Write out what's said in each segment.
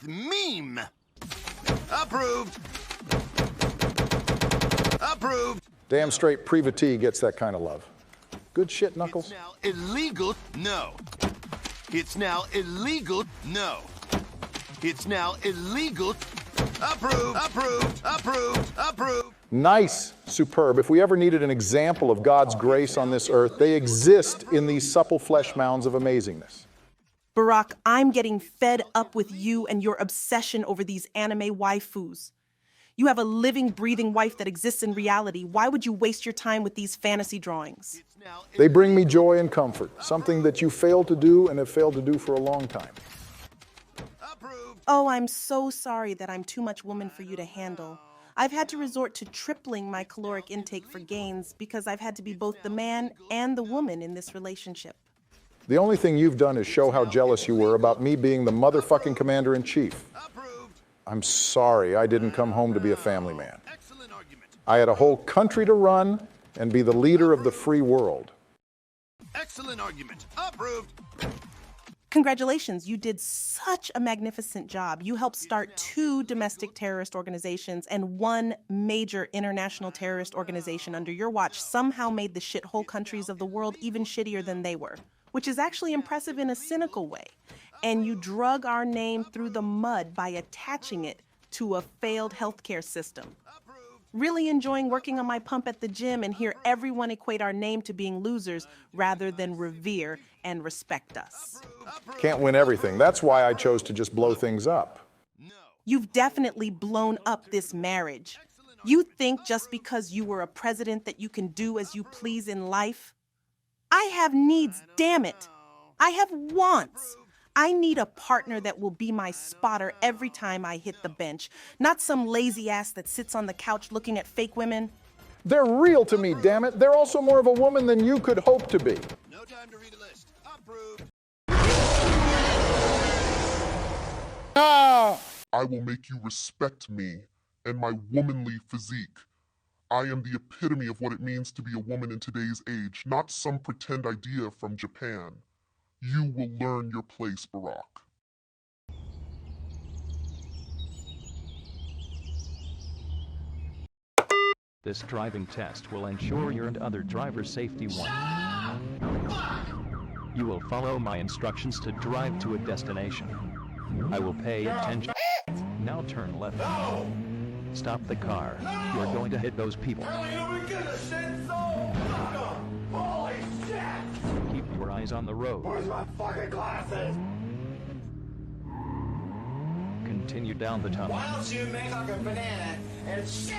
meme. Approved. Approved. Damn straight Privatee gets that kind of love. Good shit, Knuckles. It's now illegal. No. It's now illegal. No. It's now illegal. Approved. Approved. Approved. Approved. Nice, superb. If we ever needed an example of God's grace on this earth, they exist in these supple flesh mounds of amazingness. Barack, I'm getting fed up with you and your obsession over these anime waifus. You have a living, breathing wife that exists in reality. Why would you waste your time with these fantasy drawings? They bring me joy and comfort, something that you failed to do and have failed to do for a long time. Oh, I'm so sorry that I'm too much woman for you to handle. I've had to resort to tripling my caloric intake for gains because I've had to be both the man and the woman in this relationship. The only thing you've done is show how jealous you were about me being the motherfucking commander-in-chief. I'm sorry I didn't come home to be a family man. I had a whole country to run and be the leader of the free world. Excellent argument. Approved. Congratulations, you did such a magnificent job. You helped start 2 domestic terrorist organizations and 1 major international terrorist organization under your watch somehow made the shithole countries of the world even shittier than they were, which is actually impressive in a cynical way. And you drug our name through the mud by attaching it to a failed healthcare system. Really enjoying working on my pump at the gym and hear everyone equate our name to being losers rather than revere and respect us. Can't win everything. That's why I chose to just blow things up. You've definitely blown up this marriage. You think just because you were a president that you can do as you please in life? I have needs, damn it. I have wants. I need a partner that will be my spotter every time I hit the bench, not some lazy ass that sits on the couch looking at fake women. They're real to me, damn it. They're also more of a woman than you could hope to be. No time to read a list. Approved. I will make you respect me and my womanly physique. I am the epitome of what it means to be a woman in today's age, not some pretend idea from Japan. You will learn your place, Barack. This driving test will ensure your and other drivers' safety. 1. You will follow my instructions to drive to a destination. I will pay attention. Now turn left. Stop the car. You are going to hit those people. Holy shit! Keep your eyes on the road. Where's my fucking glasses? Continue down the tunnel. Why don't you make like a banana and shit?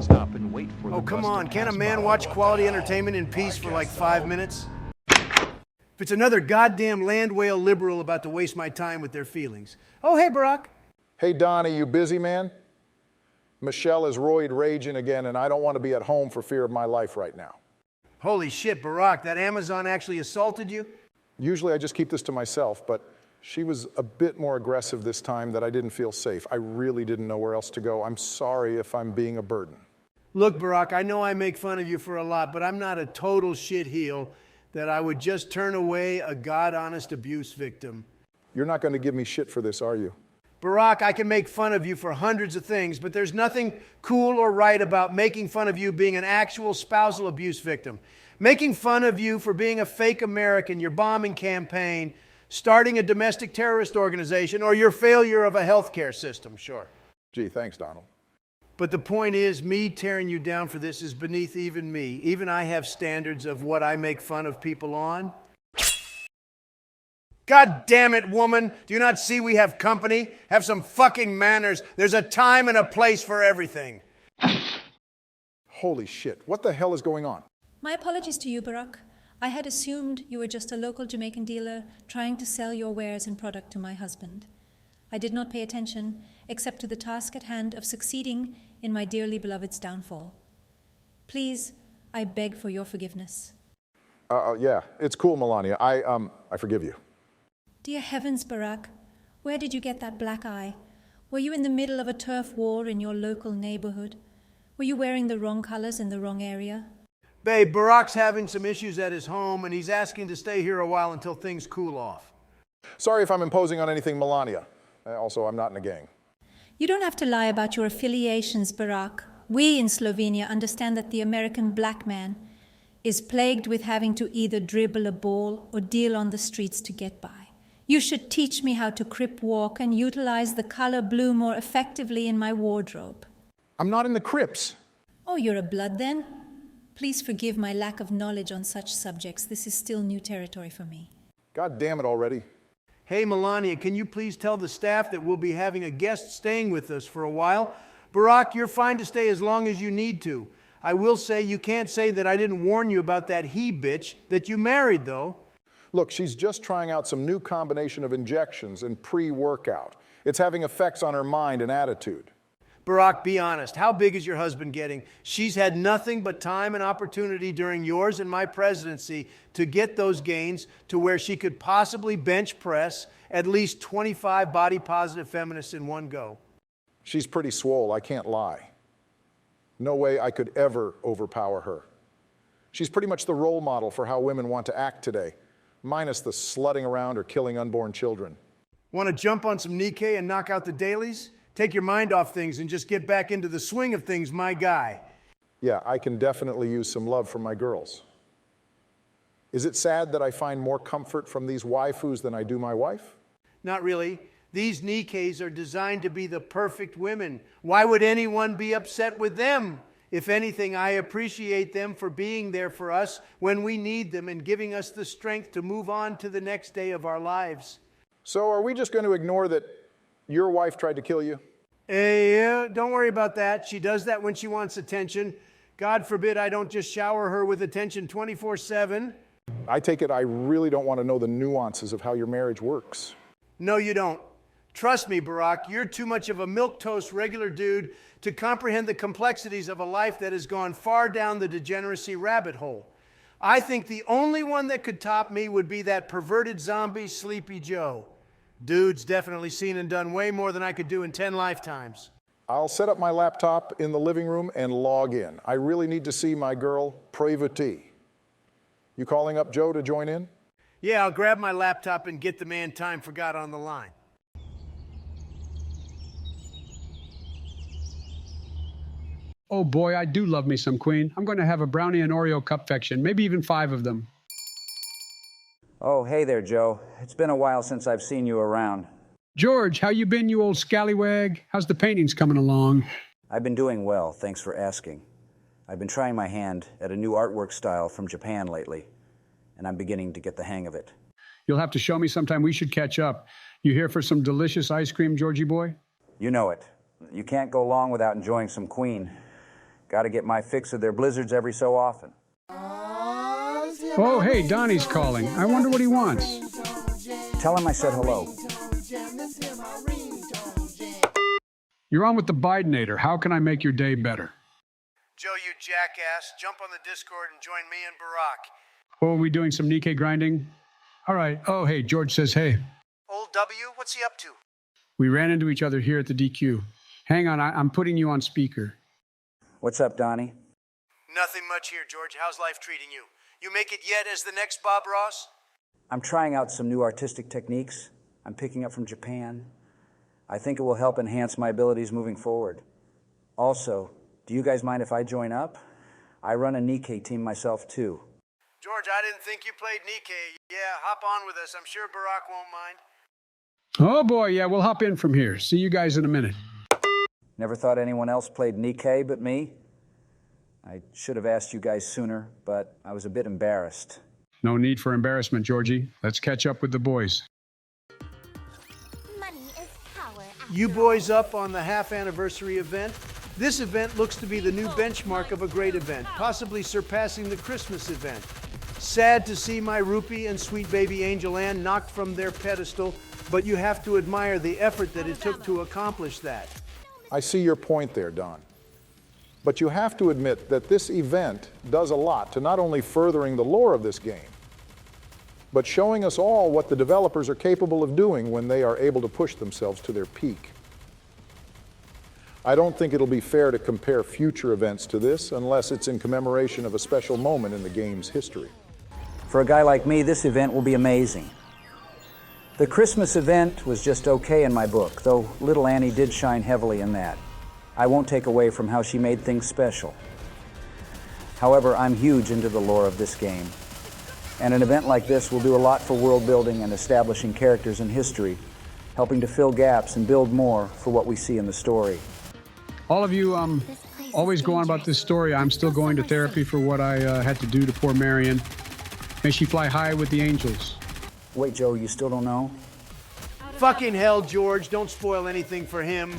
Stop and wait for the Oh, come bus to on. Can't a pass man by. watch quality entertainment in peace for like 5 minutes? If it's another goddamn land whale liberal about to waste my time with their feelings. Oh, hey, Barack. Hey, Donnie, you busy, man? Michelle is roid raging again, and I don't want to be at home for fear of my life right now. Holy shit, Barack, that Amazon actually assaulted you? Usually I just keep this to myself, but she was a bit more aggressive this time that I didn't feel safe. I really didn't know where else to go. I'm sorry if I'm being a burden. Look, Barack, I know I make fun of you for a lot, but I'm not a total shitheel that I would just turn away a God-honest abuse victim. You're not going to give me shit for this, are you? Barack, I can make fun of you for hundreds of things, but there's nothing cool or right about making fun of you being an actual spousal abuse victim. Making fun of you for being a fake American, your bombing campaign, starting a domestic terrorist organization, or your failure of a healthcare system, sure. Gee, thanks, Donald. But the point is, me tearing you down for this is beneath even me. Even I have standards of what I make fun of people on. God damn it, woman. Do you not see we have company? Have some fucking manners. There's a time and a place for everything. Holy shit, what the hell is going on? My apologies to you, Barack. I had assumed you were just a local Jamaican dealer trying to sell your wares and product to my husband. I did not pay attention, except to the task at hand of succeeding in my dearly beloved's downfall. Please, I beg for your forgiveness. Yeah, it's cool, Melania. I forgive you. Dear heavens, Barack, where did you get that black eye? Were you in the middle of a turf war in your local neighborhood? Were you wearing the wrong colors in the wrong area? Babe, Barack's having some issues at his home, and he's asking to stay here a while until things cool off. Sorry if I'm imposing on anything, Melania. Also, I'm not in a gang. You don't have to lie about your affiliations, Barack. We in Slovenia understand that the American black man is plagued with having to either dribble a ball or deal on the streets to get by. You should teach me how to crip walk and utilize the color blue more effectively in my wardrobe. I'm not in the Crips. Oh, you're a blood then? Please forgive my lack of knowledge on such subjects. This is still new territory for me. God damn it already. Hey, Melania, can you please tell the staff that we'll be having a guest staying with us for a while? Barack, you're fine to stay as long as you need to. I will say you can't say that I didn't warn you about that he-bitch that you married, though. Look, she's just trying out some new combination of injections and pre-workout. It's having effects on her mind and attitude. Barack, be honest. How big is your husband getting? She's had nothing but time and opportunity during yours and my presidency to get those gains to where she could possibly bench press at least 25 body-positive feminists in one go. She's pretty swole, I can't lie. No way I could ever overpower her. She's pretty much the role model for how women want to act today, minus the slutting around or killing unborn children. Want to jump on some Nikke and knock out the dailies? Take your mind off things and just get back into the swing of things, my guy. Yeah, I can definitely use some love from my girls. Is it sad that I find more comfort from these waifus than I do my wife? Not really. These Nikkes are designed to be the perfect women. Why would anyone be upset with them? If anything, I appreciate them for being there for us when we need them and giving us the strength to move on to the next day of our lives. So are we just going to ignore that your wife tried to kill you? Yeah, don't worry about that. She does that when she wants attention. God forbid I don't just shower her with attention 24/7. I take it I really don't want to know the nuances of how your marriage works. No, you don't. Trust me, Barack, you're too much of a milquetoast regular dude to comprehend the complexities of a life that has gone far down the degeneracy rabbit hole. I think the only one that could top me would be that perverted zombie Sleepy Joe. Dude's definitely seen and done way more than I could do in 10 lifetimes. I'll set up my laptop in the living room and log in. I really need to see my girl, Pravati. You calling up Joe to join in? Yeah, I'll grab my laptop and get the man time forgot on the line. Oh boy, I do love me some Queen. I'm going to have a brownie and Oreo cupfection, maybe even 5 of them. Oh, hey there, Joe. It's been a while since I've seen you around. George, how you been, you old scallywag? How's the paintings coming along? I've been doing well, thanks for asking. I've been trying my hand at a new artwork style from Japan lately, and I'm beginning to get the hang of it. You'll have to show me sometime. We should catch up. You here for some delicious ice cream, Georgie boy? You know it. You can't go long without enjoying some Queen. Gotta get my fix of their blizzards every so often. Oh, hey, Donnie's calling. I wonder what he wants. Tell him I said hello. You're on with the Bidenator. How can I make your day better? Joe, you jackass, jump on the Discord and join me and Barack. Oh, are we doing some Nikke grinding? All right. Oh, hey, George says hey. Old W, what's he up to? We ran into each other here at the DQ. Hang on, I'm putting you on speaker. What's up, Donnie? Nothing much here, George. How's life treating you? You make it yet as the next Bob Ross? I'm trying out some new artistic techniques I'm picking up from Japan. I think it will help enhance my abilities moving forward. Also, do you guys mind if I join up? I run a Nikke team myself, too. George, I didn't think you played Nikke. Yeah, hop on with us. I'm sure Barack won't mind. Oh, boy, yeah, we'll hop in from here. See you guys in a minute. Never thought anyone else played Nikke but me. I should have asked you guys sooner, but I was a bit embarrassed. No need for embarrassment, Georgie. Let's catch up with the boys. Money is power. You boys up on the half-anniversary event? This event looks to be the new benchmark of a great event, possibly surpassing the Christmas event. Sad to see my Rupee and sweet baby Angel Ann knocked from their pedestal, but you have to admire the effort that it took to accomplish that. I see your point there, Don. But you have to admit that this event does a lot to not only furthering the lore of this game, but showing us all what the developers are capable of doing when they are able to push themselves to their peak. I don't think it'll be fair to compare future events to this unless it's in commemoration of a special moment in the game's history. For a guy like me, this event will be amazing. The Christmas event was just okay in my book, though little Annie did shine heavily in that. I won't take away from how she made things special. However, I'm huge into the lore of this game, and an event like this will do a lot for world building and establishing characters in history, helping to fill gaps and build more for what we see in the story. All of you always go on about this story. I'm still going to therapy for what I had to do to poor Marion. May she fly high with the angels. Wait, Joe, you still don't know? Fucking hell, George, don't spoil anything for him.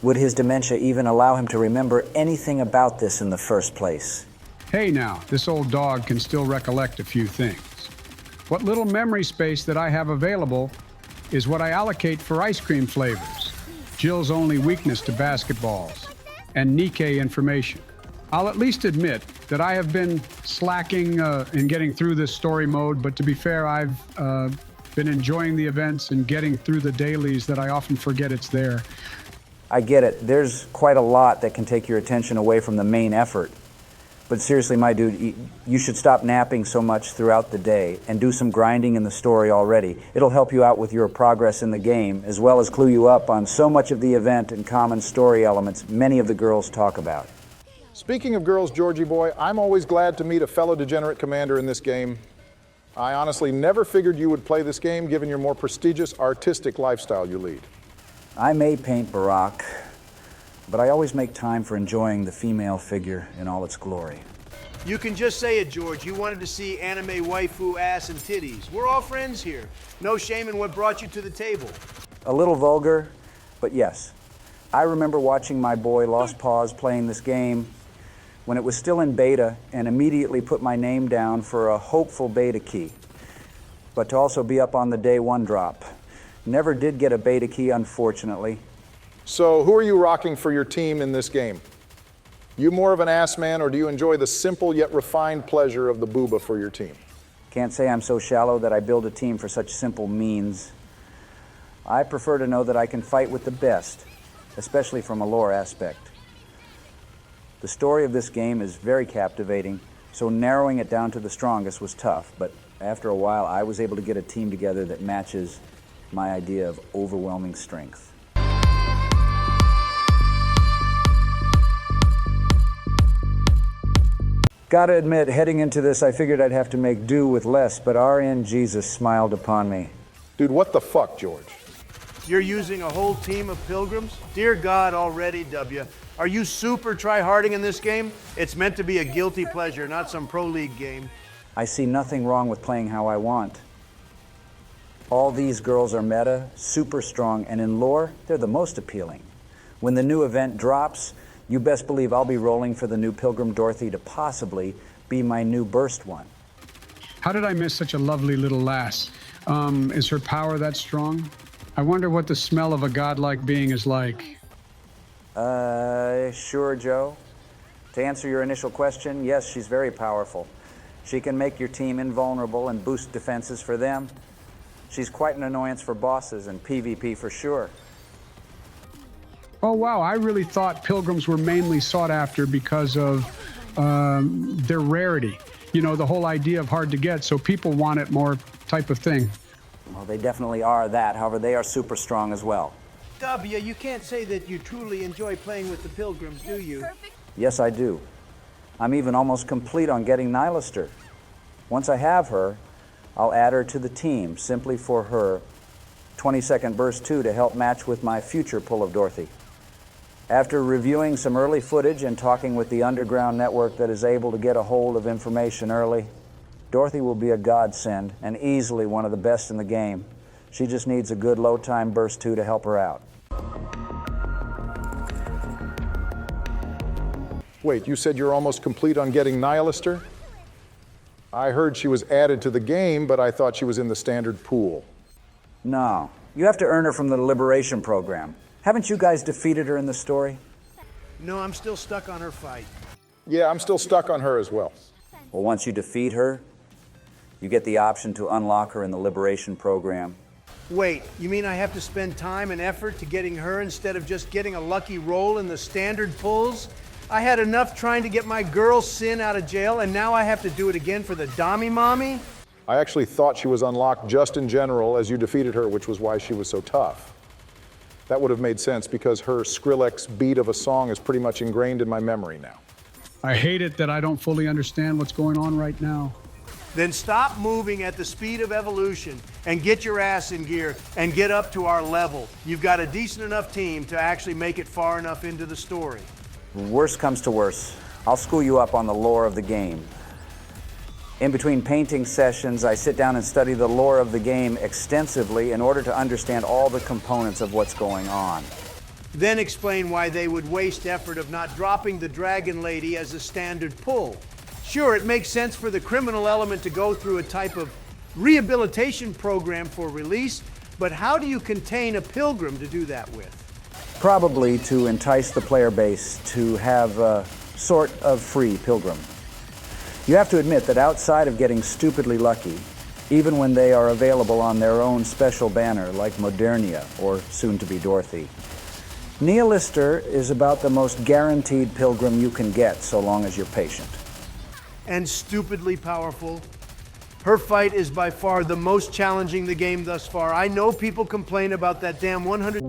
Would his dementia even allow him to remember anything about this in the first place? Hey now, this old dog can still recollect a few things. What little memory space that I have available is what I allocate for ice cream flavors, Jill's only weakness to basketballs, and Nikke information. I'll at least admit that I have been slacking in getting through this story mode, but to be fair, I've been enjoying the events and getting through the dailies that I often forget it's there. I get it. There's quite a lot that can take your attention away from the main effort. But seriously, my dude, you should stop napping so much throughout the day and do some grinding in the story already. It'll help you out with your progress in the game, as well as clue you up on so much of the event and common story elements many of the girls talk about. Speaking of girls, Georgie boy, I'm always glad to meet a fellow degenerate commander in this game. I honestly never figured you would play this game given your more prestigious artistic lifestyle you lead. I may paint Barack, but I always make time for enjoying the female figure in all its glory. You can just say it, George. You wanted to see anime waifu ass and titties. We're all friends here. No shame in what brought you to the table. A little vulgar, but yes. I remember watching my boy Lost Paws playing this game when it was still in beta and immediately put my name down for a hopeful beta key, but to also be up on the day one drop. Never did get a beta key, unfortunately. So who are you rocking for your team in this game? You more of an ass man, or do you enjoy the simple yet refined pleasure of the booba for your team? Can't say I'm so shallow that I build a team for such simple means. I prefer to know that I can fight with the best, especially from a lore aspect. The story of this game is very captivating, so narrowing it down to the strongest was tough, but after a while I was able to get a team together that matches my idea of overwhelming strength. Gotta admit, heading into this, I figured I'd have to make do with less, but RN Jesus smiled upon me. Dude, what the fuck, George? You're using a whole team of pilgrims? Dear God, already, W. Are you super try-harding in this game? It's meant to be a guilty pleasure, not some pro league game. I see nothing wrong with playing how I want. All these girls are meta, super strong, and in lore, they're the most appealing. When the new event drops, you best believe I'll be rolling for the new Pilgrim Dorothy to possibly be my new burst one. How did I miss such a lovely little lass? Is her power that strong? I wonder what the smell of a godlike being is like. Sure, Joe. To answer your initial question, yes, she's very powerful. She can make your team invulnerable and boost defenses for them. She's quite an annoyance for bosses and PvP for sure. Oh, wow, I really thought pilgrims were mainly sought after because of their rarity. You know, the whole idea of hard to get, so people want it more type of thing. Well, they definitely are that. However, they are super strong as well. W, you can't say that you truly enjoy playing with the pilgrims, do you? Yes, I do. I'm even almost complete on getting Nihilister. Once I have her, I'll add her to the team simply for her 22nd Burst 2 to help match with my future pull of Dorothy. After reviewing some early footage and talking with the underground network that is able to get a hold of information early, Dorothy will be a godsend and easily one of the best in the game. She just needs a good low-time Burst 2 to help her out. Wait, you said you're almost complete on getting Nihilister? I heard she was added to the game, but I thought she was in the standard pool. No, you have to earn her from the Liberation program. Haven't you guys defeated her in the story? No, I'm still stuck on her fight. Yeah, I'm still stuck on her as well. Well, once you defeat her, you get the option to unlock her in the Liberation program. Wait, you mean I have to spend time and effort to getting her instead of just getting a lucky roll in the standard pulls? I had enough trying to get my girl Sin out of jail, and now I have to do it again for the Dommy mommy? I actually thought she was unlocked just in general as you defeated her, which was why she was so tough. That would have made sense because her Skrillex beat of a song is pretty much ingrained in my memory now. I hate it that I don't fully understand what's going on right now. Then stop moving at the speed of evolution and get your ass in gear and get up to our level. You've got a decent enough team to actually make it far enough into the story. Worst comes to worst, I'll school you up on the lore of the game. In between painting sessions, I sit down and study the lore of the game extensively in order to understand all the components of what's going on. Then explain why they would waste effort of not dropping the Dragon Lady as a standard pull. Sure, it makes sense for the criminal element to go through a type of rehabilitation program for release, but how do you contain a pilgrim to do that with? Probably to entice the player base to have a sort of free pilgrim. You have to admit that outside of getting stupidly lucky, even when they are available on their own special banner like Modernia or soon-to-be Dorothy, Nihilister is about the most guaranteed pilgrim you can get so long as you're patient. And stupidly powerful. Her fight is by far the most challenging the game thus far. I know people complain about that damn 100...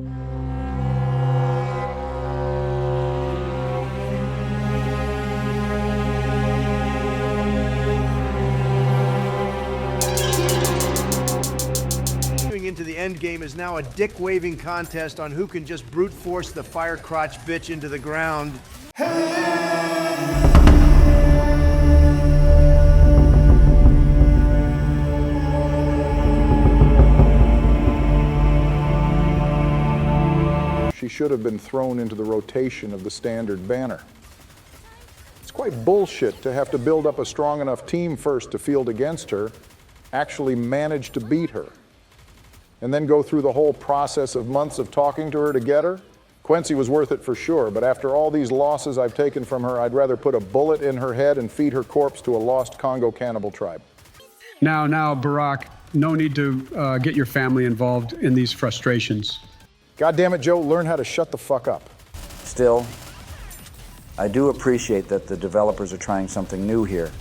into the end game is now a dick-waving contest on who can just brute force the fire crotch bitch into the ground. She should have been thrown into the rotation of the standard banner. It's quite bullshit to have to build up a strong enough team first to field against her, actually manage to beat her, and then go through the whole process of months of talking to her to get her. Quincy was worth it for sure, but after all these losses I've taken from her, I'd rather put a bullet in her head and feed her corpse to a lost Congo cannibal tribe. Now, Barack, no need to get your family involved in these frustrations. God damn it, Joe, learn how to shut the fuck up. Still, I do appreciate that the developers are trying something new here.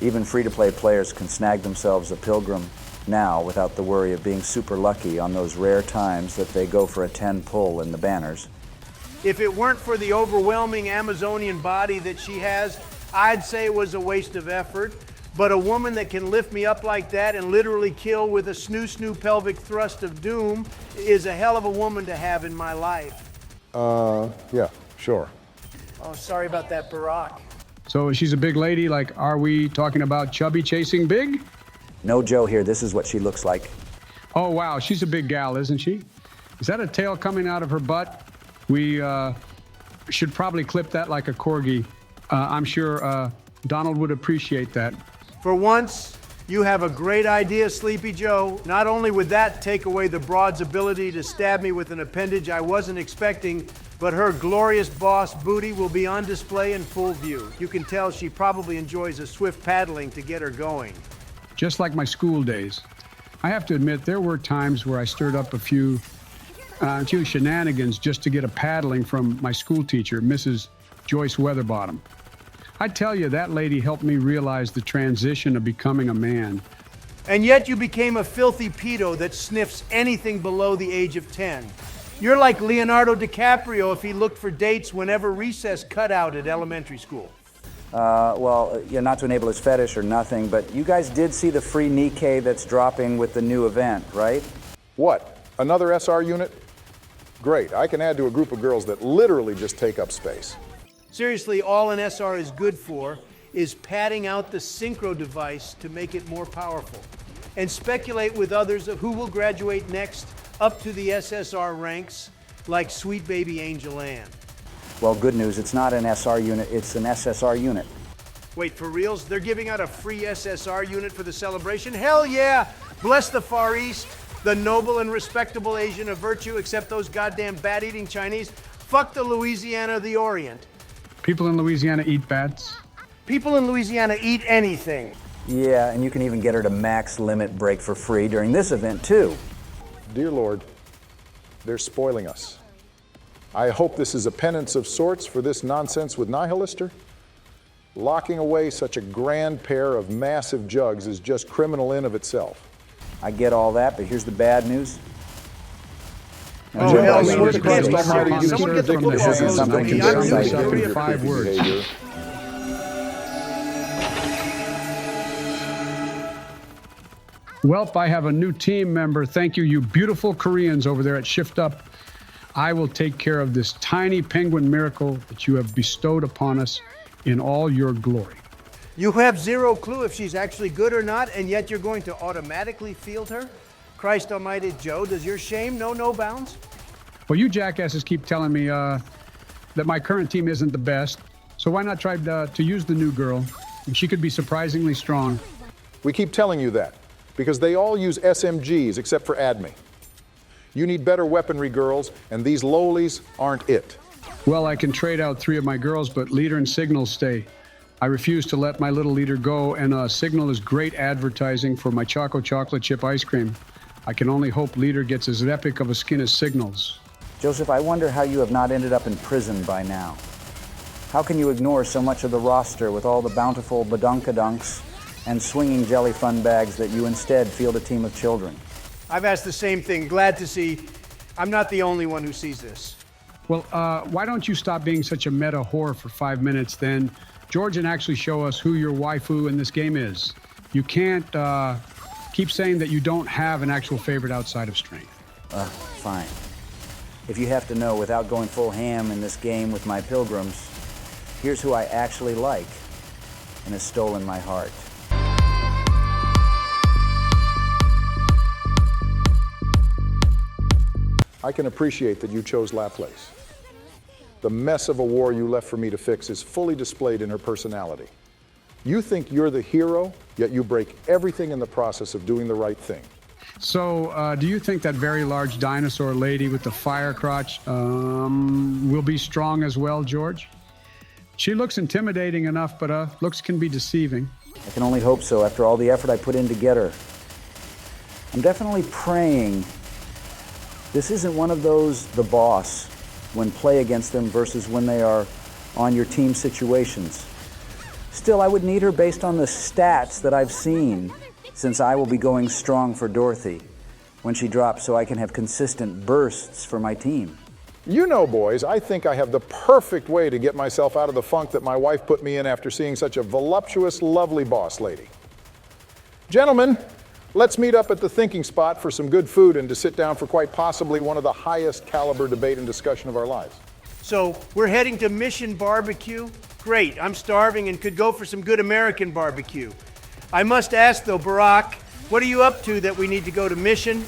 Even free-to-play players can snag themselves a pilgrim now without the worry of being super lucky on those rare times that they go for a 10 pull in the banners. If it weren't for the overwhelming Amazonian body that she has, I'd say it was a waste of effort. But a woman that can lift me up like that and literally kill with a snoo-snoo pelvic thrust of doom is a hell of a woman to have in my life. Yeah, sure. Oh, sorry about that, Barack. So she's a big lady, like, are we talking about chubby chasing big? No Joe here, this is what she looks like. Oh, wow, she's a big gal, isn't she? Is that a tail coming out of her butt? We should probably clip that like a corgi. I'm sure Donald would appreciate that. For once, you have a great idea, Sleepy Joe. Not only would that take away the broad's ability to stab me with an appendage I wasn't expecting, but her glorious boss booty will be on display in full view. You can tell she probably enjoys a swift paddling to get her going. Just like my school days. I have to admit, there were times where I stirred up a few shenanigans just to get a paddling from my school teacher, Mrs. Joyce Weatherbottom. I tell you, that lady helped me realize the transition of becoming a man. And yet you became a filthy pedo that sniffs anything below the age of 10. You're like Leonardo DiCaprio if he looked for dates whenever recess cut out at elementary school. Well, not to enable his fetish or nothing, but you guys did see the free Nikke that's dropping with the new event, right? What? Another SR unit? Great, I can add to a group of girls that literally just take up space. Seriously, all an SR is good for is padding out the synchro device to make it more powerful. And speculate with others of who will graduate next up to the SSR ranks, like sweet baby Angel Ann. Well, good news, it's not an SR unit, it's an SSR unit. Wait, for reals? They're giving out a free SSR unit for the celebration? Hell yeah! Bless the Far East, the noble and respectable Asian of virtue, except those goddamn bat-eating Chinese. Fuck the Louisiana of the Orient. People in Louisiana eat bats? People in Louisiana eat anything. Yeah, and you can even get her to max limit break for free during this event, too. Dear Lord, they're spoiling us. I hope this is a penance of sorts for this nonsense with Nihilister. Locking away such a grand pair of massive jugs is just criminal in of itself. I get all that, but here's the bad news. Oh, Jim, hell, I we swear need to to get Christ almighty, you someone should get the predict This football isn't goes something to you me. can I'm cite used to for it. your 5 words. behavior. Welp, I have a new team member. Thank you, you beautiful Koreans over there at Shift Up. I will take care of this tiny penguin miracle that you have bestowed upon us in all your glory. You have zero clue if she's actually good or not, and yet you're going to automatically field her? Christ almighty, Joe, does your shame know no bounds? Well, you jackasses keep telling me that my current team isn't the best, so why not try to use the new girl? And she could be surprisingly strong. We keep telling you that because they all use SMGs except for Adme. You need better weaponry, girls, and these lowlies aren't it. Well, I can trade out 3 of my girls, but Leader and Signal stay. I refuse to let my little leader go, and Signal is great advertising for my Choco Chocolate Chip ice cream. I can only hope Leader gets as epic of a skin as Signal's. Joseph, I wonder how you have not ended up in prison by now. How can you ignore so much of the roster with all the bountiful badunkadunks and swinging jelly fun bags that you instead field a team of children? I've asked the same thing. Glad to see I'm not the only one who sees this. Well, why don't you stop being such a meta whore for 5 minutes then, George, and actually show us who your waifu in this game is. You can't keep saying that you don't have an actual favorite outside of strength. Fine. If you have to know without going full ham in this game with my pilgrims, here's who I actually like and has stolen my heart. I can appreciate that you chose Laplace. The mess of a war you left for me to fix is fully displayed in her personality. You think you're the hero, yet you break everything in the process of doing the right thing. So, do you think that very large dinosaur lady with the fire crotch will be strong as well, George? She looks intimidating enough, but looks can be deceiving. I can only hope so after all the effort I put in to get her. I'm definitely praying this isn't one of those the boss when play against them versus when they are on your team situations. Still, I would need her based on the stats that I've seen, since I will be going strong for Dorothy when she drops so I can have consistent bursts for my team. You know, boys, I think I have the perfect way to get myself out of the funk that my wife put me in after seeing such a voluptuous, lovely boss lady. Gentlemen, let's meet up at the thinking spot for some good food and to sit down for quite possibly one of the highest caliber debate and discussion of our lives. So we're heading to Mission Barbecue? Great, I'm starving and could go for some good American barbecue. I must ask though, Barack, what are you up to that we need to go to Mission?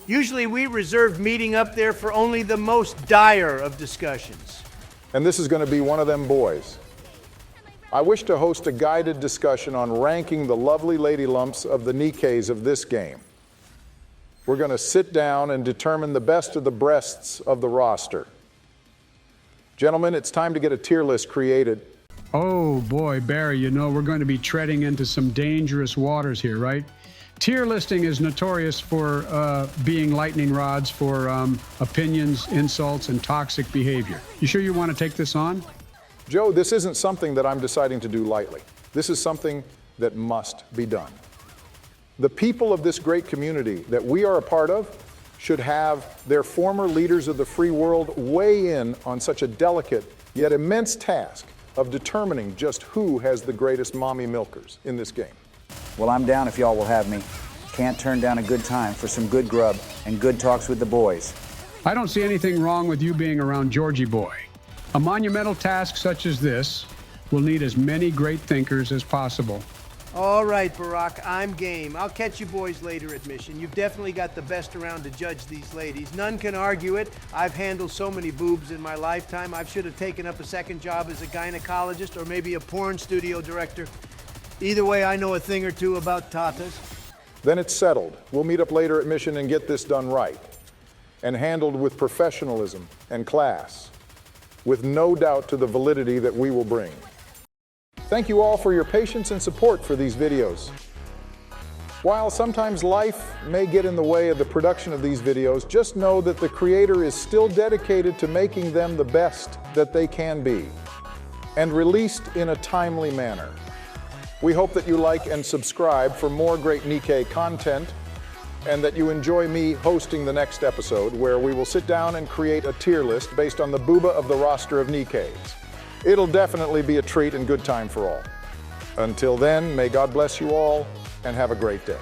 Usually we reserve meeting up there for only the most dire of discussions. And this is going to be one of them boys. I wish to host a guided discussion on ranking the lovely lady lumps of the Nikkes of this game. We're going to sit down and determine the best of the breasts of the roster. Gentlemen, it's time to get a tier list created. Oh boy, Barry, you know we're going to be treading into some dangerous waters here, right? Tier listing is notorious for being lightning rods for opinions, insults, and toxic behavior. You sure you want to take this on? Joe, this isn't something that I'm deciding to do lightly. This is something that must be done. The people of this great community that we are a part of should have their former leaders of the free world weigh in on such a delicate yet immense task of determining just who has the greatest mommy milkers in this game. Well, I'm down if y'all will have me. Can't turn down a good time for some good grub and good talks with the boys. I don't see anything wrong with you being around Georgie boy. A monumental task such as this will need as many great thinkers as possible. All right, Barack, I'm game. I'll catch you boys later at Mission. You've definitely got the best around to judge these ladies. None can argue it. I've handled so many boobs in my lifetime, I should have taken up a second job as a gynecologist or maybe a porn studio director. Either way, I know a thing or two about tatas. Then it's settled. We'll meet up later at Mission and get this done right. And handled with professionalism and class, with no doubt to the validity that we will bring. Thank you all for your patience and support for these videos. While sometimes life may get in the way of the production of these videos, just know that the creator is still dedicated to making them the best that they can be. and released in a timely manner. We hope that you like and subscribe for more great Nikke content, and that you enjoy me hosting the next episode, where we will sit down and create a tier list based on the booba of the roster of Nikkes. It'll definitely be a treat and good time for all. Until then, may God bless you all, and have a great day.